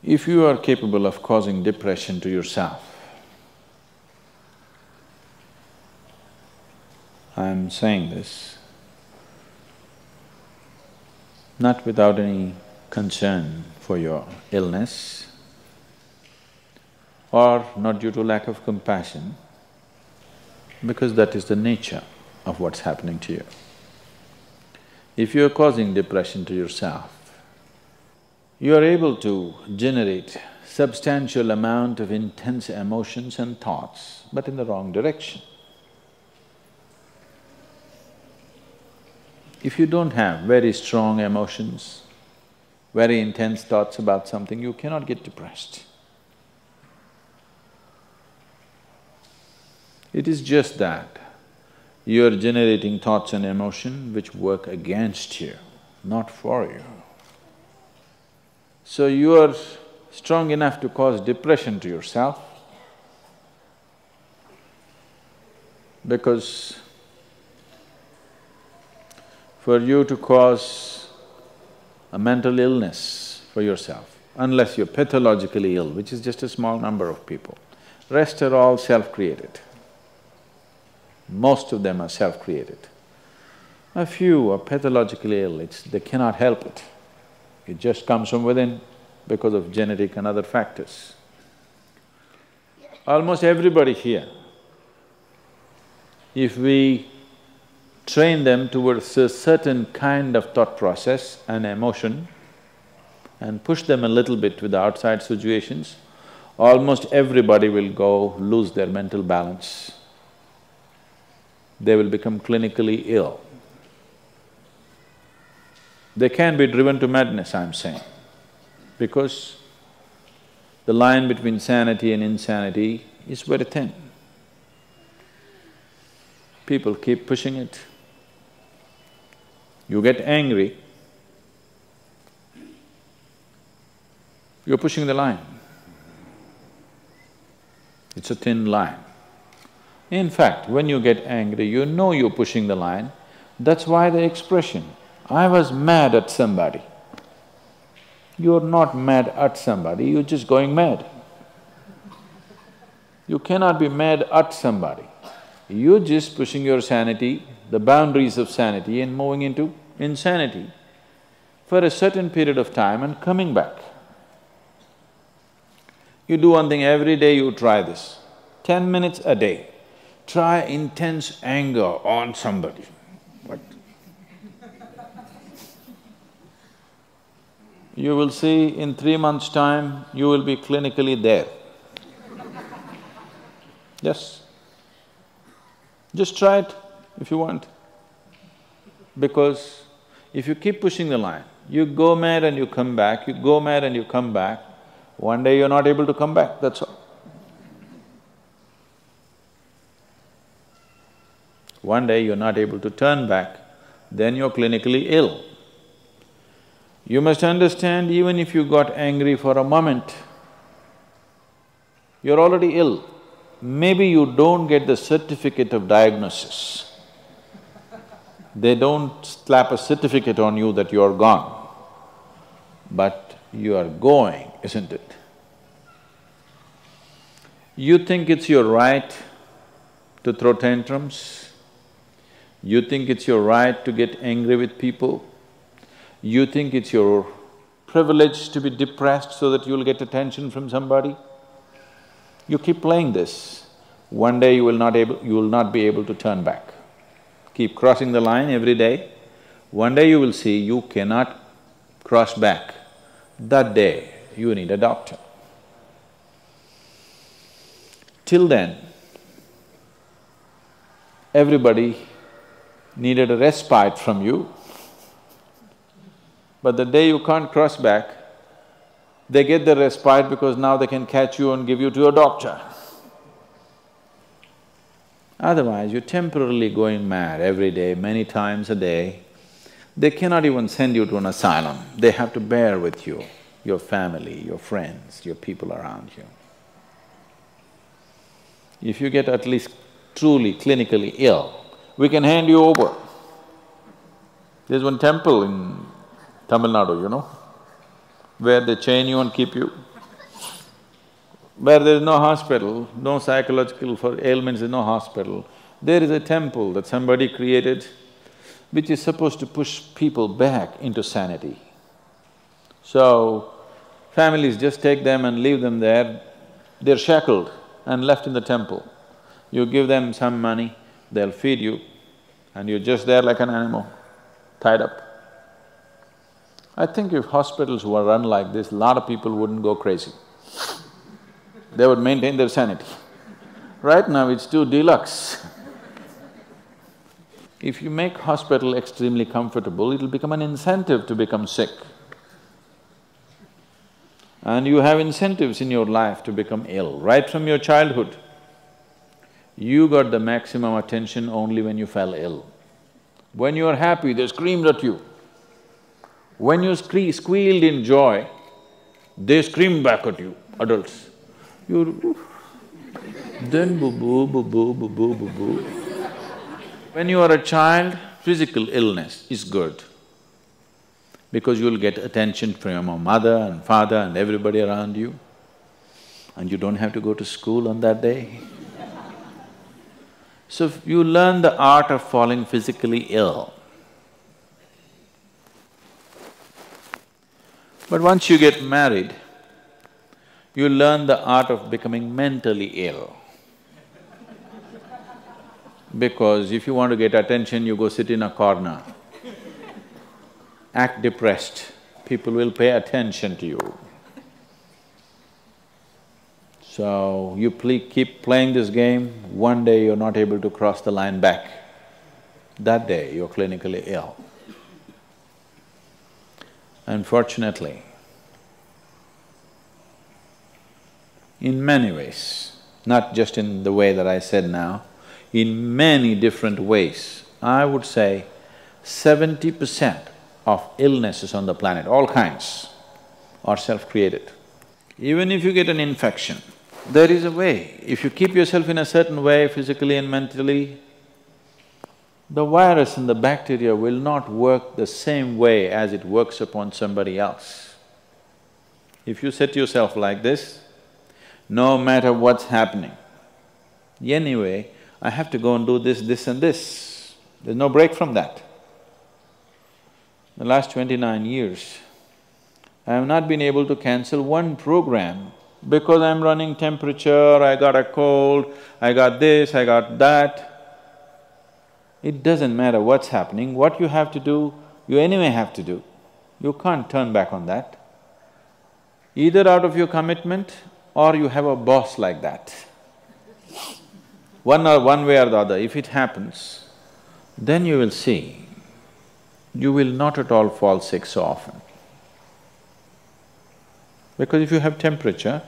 If you are capable of causing depression to yourself, I'm saying this not without any concern for your illness or not due to lack of compassion, because that is the nature of what's happening to you. If you're causing depression to yourself, you are able to generate substantial amount of intense emotions and thoughts, but in the wrong direction. If you don't have very strong emotions, very intense thoughts about something, you cannot get depressed. It is just that you are generating thoughts and emotion which work against you, not for you. So you are strong enough to cause depression to yourself because for you to cause a mental illness for yourself, unless you're pathologically ill, which is just a small number of people, rest are all self-created. Most of them are self-created. A few are pathologically ill, they cannot help it. It just comes from within because of genetic and other factors. Almost everybody here, if we train them towards a certain kind of thought process and emotion and push them a little bit with the outside situations, almost everybody will go lose their mental balance. They will become clinically ill. They can be driven to madness, I'm saying, because the line between sanity and insanity is very thin. People keep pushing it. You get angry, you're pushing the line. It's a thin line. In fact, when you get angry, you know you're pushing the line. That's why the expression, "I was mad at somebody." You're not mad at somebody, you're just going mad. You cannot be mad at somebody. You're just pushing your sanity, the boundaries of sanity, and moving into insanity for a certain period of time and coming back. You do one thing every day, you try this, 10 minutes a day. Try intense anger on somebody. What? You will see in 3 months' time, you will be clinically there. Yes. Just try it if you want. Because if you keep pushing the line, you go mad and you come back, you go mad and you come back, one day you're not able to come back, that's all. One day you're not able to turn back, then you're clinically ill. You must understand, even if you got angry for a moment, you're already ill. Maybe you don't get the certificate of diagnosis. They don't slap a certificate on you that you're gone, but you are going, isn't it? You think it's your right to throw tantrums, you think it's your right to get angry with people, you think it's your privilege to be depressed so that you'll get attention from somebody. You keep playing this, one day you will not be able to turn back. Keep crossing the line every day, one day you will see you cannot cross back. That day, you need a doctor. Till then, everybody needed a respite from you, but the day you can't cross back, they get the respite because now they can catch you and give you to a doctor. Otherwise, you're temporarily going mad every day, many times a day. They cannot even send you to an asylum, they have to bear with you, your family, your friends, your people around you. If you get at least truly clinically ill, we can hand you over. There's one temple in Tamil Nadu, where they chain you and keep you. Where there is no hospital, no psychological for ailments, there's no hospital, there is a temple that somebody created which is supposed to push people back into sanity. So, families just take them and leave them there, they're shackled and left in the temple. You give them some money, they'll feed you, and you're just there like an animal, tied up. I think if hospitals were run like this, a lot of people wouldn't go crazy. They would maintain their sanity. Right now it's too deluxe. If you make hospital extremely comfortable, it'll become an incentive to become sick. And you have incentives in your life to become ill, right from your childhood. You got the maximum attention only when you fell ill. When you are happy, they screamed at you. When you squealed in joy, they screamed back at you, adults. You… then boo-boo, boo-boo, boo-boo, boo-boo. When you are a child, physical illness is good because you'll get attention from your mother and father and everybody around you, and you don't have to go to school on that day. So you learn the art of falling physically ill. But once you get married, you learn the art of becoming mentally ill. Because if you want to get attention, you go sit in a corner, act depressed, people will pay attention to you. So, you keep playing this game, one day you're not able to cross the line back. That day, you're clinically ill. Unfortunately, in many ways, not just in the way that I said now, in many different ways, I would say 70% of illnesses on the planet, all kinds, are self-created. Even if you get an infection, there is a way. If you keep yourself in a certain way, physically and mentally, the virus and the bacteria will not work the same way as it works upon somebody else. If you set yourself like this, no matter what's happening, anyway, I have to go and do this, this and this. There's no break from that. The last 29 years, I have not been able to cancel one program because I'm running temperature, I got a cold, I got this, I got that. It doesn't matter what's happening, what you have to do, you anyway have to do. You can't turn back on that. Either out of your commitment or you have a boss like that. One way or the other, if it happens, then you will see, you will not at all fall sick so often. Because if you have temperature,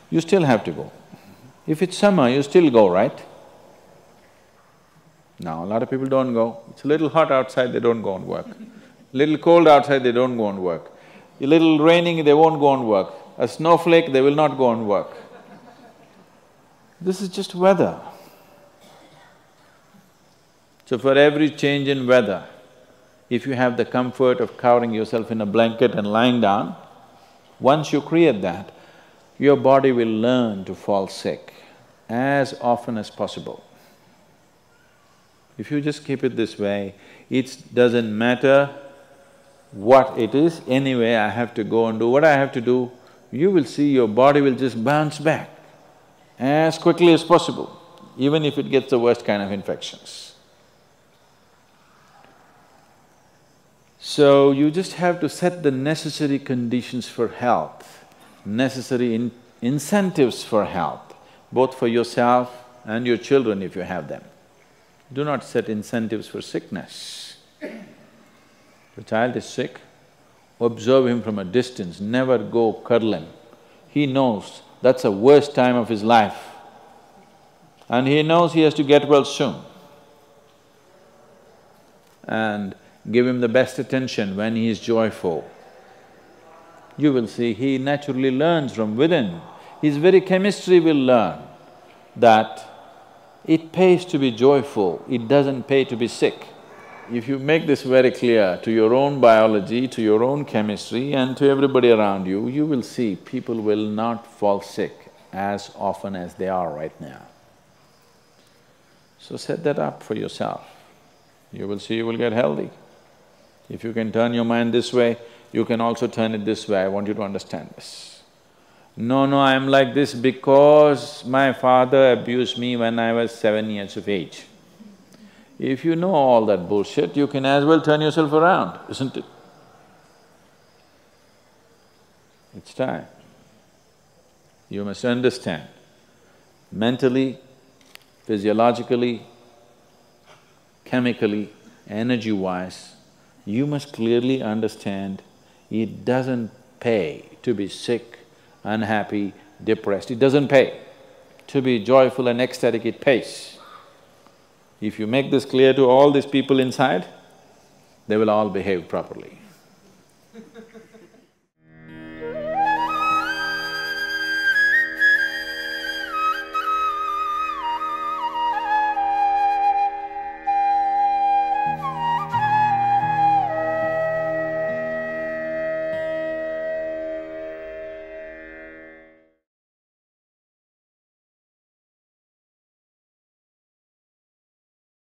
you still have to go. If it's summer, you still go, right? Now, a lot of people don't go. It's a little hot outside, they don't go and work. Little cold outside, they don't go and work. A little raining, they won't go and work. A snowflake, they will not go and work. This is just weather. So for every change in weather, if you have the comfort of covering yourself in a blanket and lying down, once you create that, your body will learn to fall sick as often as possible. If you just keep it this way, it doesn't matter what it is, anyway I have to go and do what I have to do, you will see your body will just bounce back as quickly as possible, even if it gets the worst kind of infections. So, you just have to set the necessary conditions for health, necessary incentives for health, both for yourself and your children if you have them. Do not set incentives for sickness. The child is sick, observe him from a distance, never go cuddle him. He knows that's the worst time of his life and he knows he has to get well soon. And give him the best attention when he is joyful. You will see he naturally learns from within. His very chemistry will learn that it pays to be joyful, it doesn't pay to be sick. If you make this very clear to your own biology, to your own chemistry and to everybody around you, you will see people will not fall sick as often as they are right now. So set that up for yourself. You will see you will get healthy. If you can turn your mind this way, you can also turn it this way. I want you to understand this. No, I'm like this because my father abused me when I was 7 years of age. If you know all that bullshit, you can as well turn yourself around, isn't it? It's time. You must understand, mentally, physiologically, chemically, energy-wise, you must clearly understand it doesn't pay to be sick, unhappy, depressed. It doesn't pay. To be joyful and ecstatic, it pays. If you make this clear to all these people inside, they will all behave properly.